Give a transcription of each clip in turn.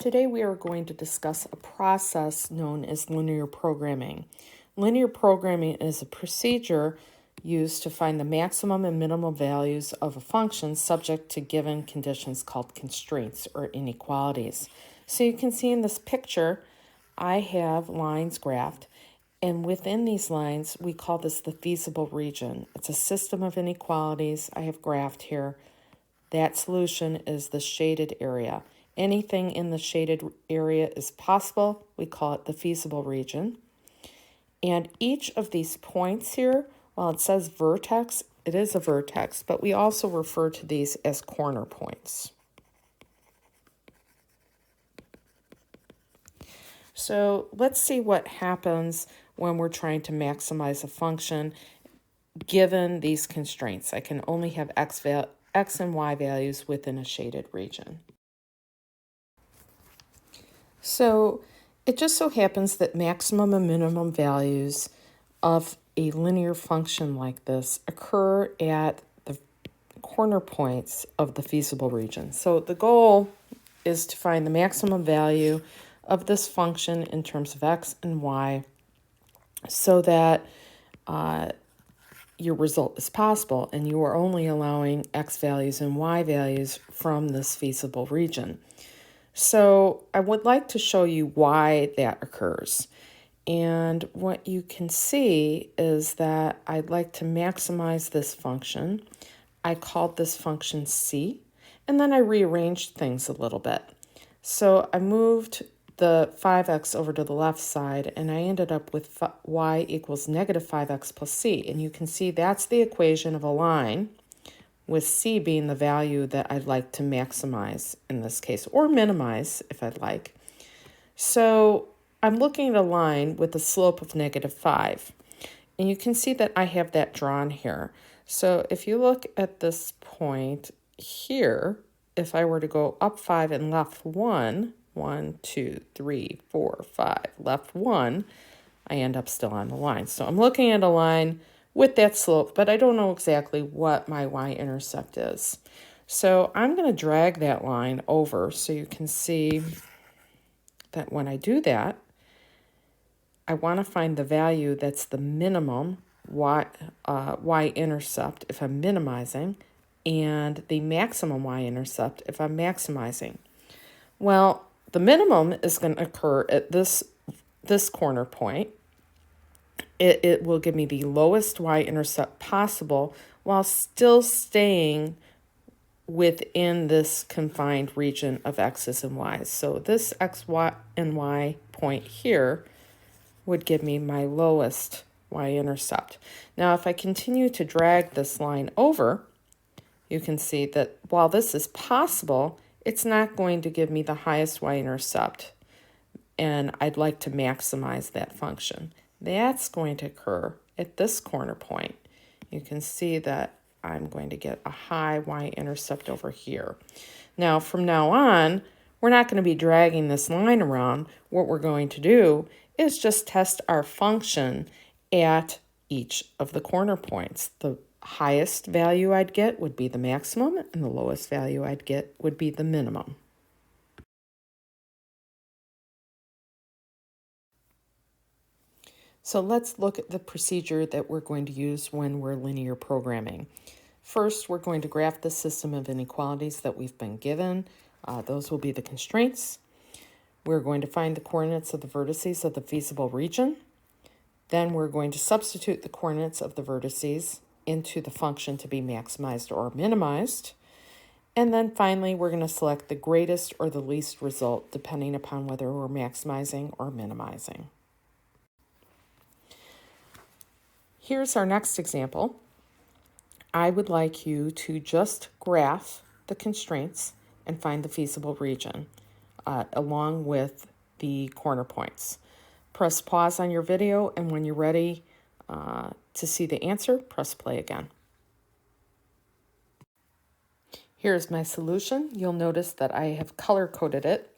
Today we are going to discuss a process known as linear programming. Linear programming is a procedure used to find the maximum and minimum values of a function subject to given conditions called constraints or inequalities. So you can see in this picture, I have lines graphed, and within these lines, we call this the feasible region. It's a system of inequalities I have graphed here. That solution is the shaded area. Anything in the shaded area is possible. We call it the feasible region. And each of these points here, while it says vertex, it is a vertex, but we also refer to these as corner points. So let's see what happens when we're trying to maximize a function given these constraints. I can only have x and y values within a shaded region. So it just so happens that maximum and minimum values of a linear function like this occur at the corner points of the feasible region. So the goal is to find the maximum value of this function in terms of x and y so that your result is possible and you are only allowing x values and y values from this feasible region. So I would like to show you why that occurs. And what you can see is that I'd like to maximize this function. I called this function C, and then I rearranged things a little bit. So I moved the 5x over to the left side, and I ended up with y equals negative 5x plus c. And you can see that's the equation of a line, with c being the value that I'd like to maximize in this case, or minimize if I'd like. So I'm looking at a line with a slope of negative 5. And you can see that I have that drawn here. So if you look at this point here, if I were to go up 5 and left 1, 1, 2, 3, 4, 5, left 1, I end up still on the line. So I'm looking at a line with that slope, but I don't know exactly what my y-intercept is. So I'm going to drag that line over so you can see that when I do that, I want to find the value that's the minimum y-intercept if I'm minimizing, and the maximum y-intercept if I'm maximizing. Well, the minimum is going to occur at this corner point. It will give me the lowest y-intercept possible while still staying within this confined region of x's and y's. So this x, y, and y point here would give me my lowest y-intercept. Now, if I continue to drag this line over, you can see that while this is possible, it's not going to give me the highest y-intercept, and I'd like to maximize that function. That's going to occur at this corner point. You can see that I'm going to get a high y-intercept over here. Now, from now on, we're not going to be dragging this line around. What we're going to do is just test our function at each of the corner points. The highest value I'd get would be the maximum, and the lowest value I'd get would be the minimum. So let's look at the procedure that we're going to use when we're linear programming. First, we're going to graph the system of inequalities that we've been given. Those will be the constraints. We're going to find the coordinates of the vertices of the feasible region. Then we're going to substitute the coordinates of the vertices into the function to be maximized or minimized. And then finally, we're going to select the greatest or the least result depending upon whether we're maximizing or minimizing. Here's our next example. I would like you to just graph the constraints and find the feasible region along with the corner points. Press pause on your video, and when you're ready to see the answer, press play again. Here's my solution. You'll notice that I have color-coded it.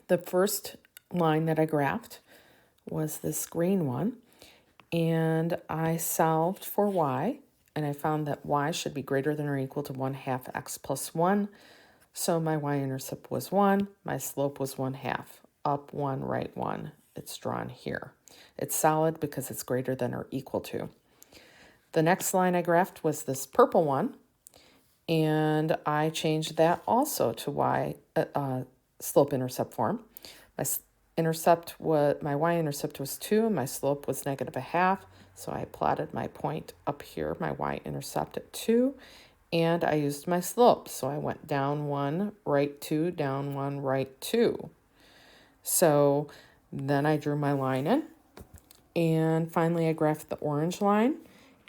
The first line that I graphed was this green one, and I solved for y, and I found that y should be greater than or equal to 1/2 x plus 1. So my y-intercept was 1, my slope was 1/2. Up 1, right 1. It's drawn here. It's solid because it's greater than or equal to. The next line I graphed was this purple one, and I changed that also to slope-intercept form. My y-intercept was 2, and my slope was -1/2. So I plotted my point up here, my y-intercept at 2, and I used my slope. So I went down 1, right 2, down 1, right 2. So then I drew my line in, and finally I graphed the orange line.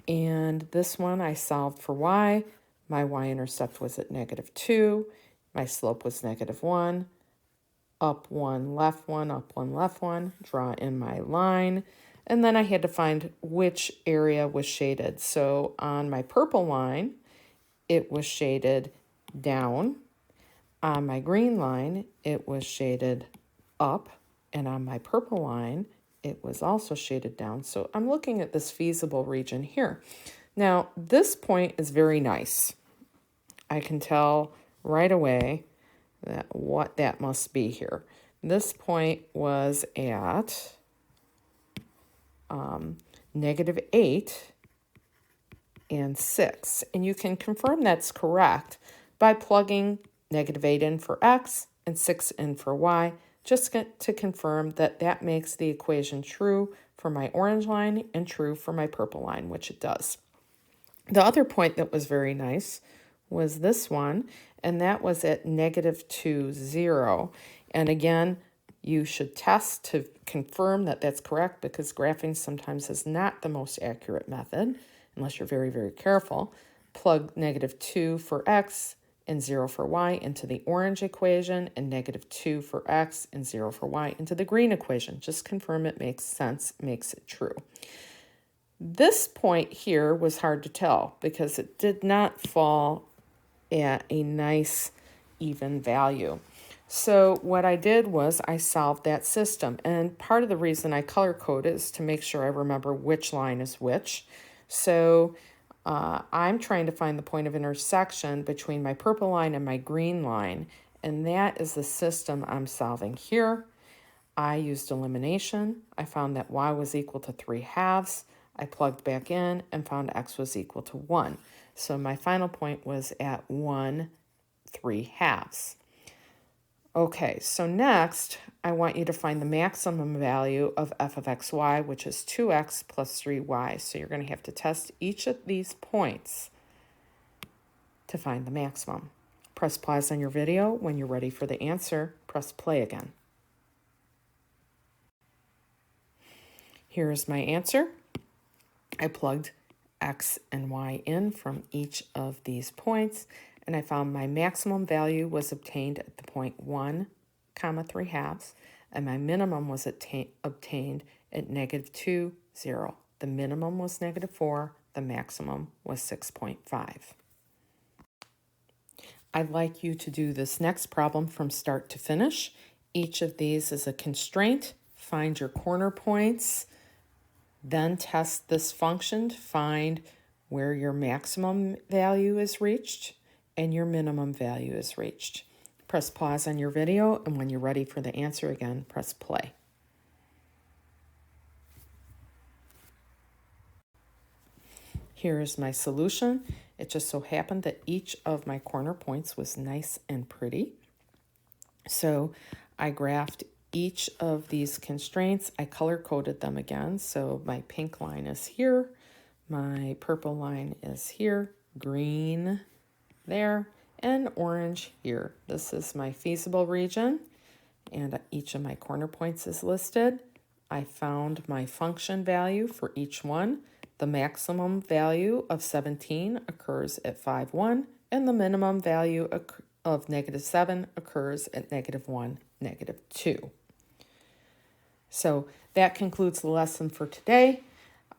And this one I solved for y. My y-intercept was at -2. My slope was -1. Up 1, left 1, up 1, left 1. Draw in my line. And then I had to find which area was shaded. So on my purple line, it was shaded down. On my green line, it was shaded up. And on my purple line, it was also shaded down. So I'm looking at this feasible region here. Now, this point is very nice. I can tell right away what that must be here. This point was at -8 and 6. And you can confirm that's correct by plugging -8 in for x and 6 in for y, just to confirm that that makes the equation true for my orange line and true for my purple line, which it does. The other point that was very nice was this one, and that was at -2, 0. And again, you should test to confirm that that's correct, because graphing sometimes is not the most accurate method, unless you're very, very careful. Plug -2 for x and 0 for y into the orange equation, and -2 for x and 0 for y into the green equation. Just confirm it makes sense, makes it true. This point here was hard to tell because it did not fall at a nice even value. So what I did was I solved that system. And part of the reason I color code is to make sure I remember which line is which. So I'm trying to find the point of intersection between my purple line and my green line. And that is the system I'm solving here. I used elimination. I found that y was equal to 3/2. I plugged back in and found x was equal to 1. So my final point was at 1 3/2. Okay, so next I want you to find the maximum value of f of xy, which is 2x plus 3y. So you're going to have to test each of these points to find the maximum. Press pause on your video. When you're ready for the answer, press play again. Here is my answer. I plugged x and y in from each of these points, and I found my maximum value was obtained at the point 1, 3/2, and my minimum was obtained at -2, 0. The minimum was -4, the maximum was 6.5. I'd like you to do this next problem from start to finish. Each of these is a constraint. Find your corner points. Then test this function to find where your maximum value is reached and your minimum value is reached. Press pause on your video, and when you're ready for the answer again, press play. Here is my solution. It just so happened that each of my corner points was nice and pretty. So I graphed each of these constraints. I color-coded them again. So my pink line is here, my purple line is here, green there, and orange here. This is my feasible region, and each of my corner points is listed. I found my function value for each one. The maximum value of 17 occurs at 5, 1, and the minimum value of -7 occurs at -1, -2. So that concludes the lesson for today.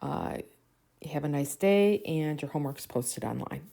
Have a nice day, and your homework's posted online.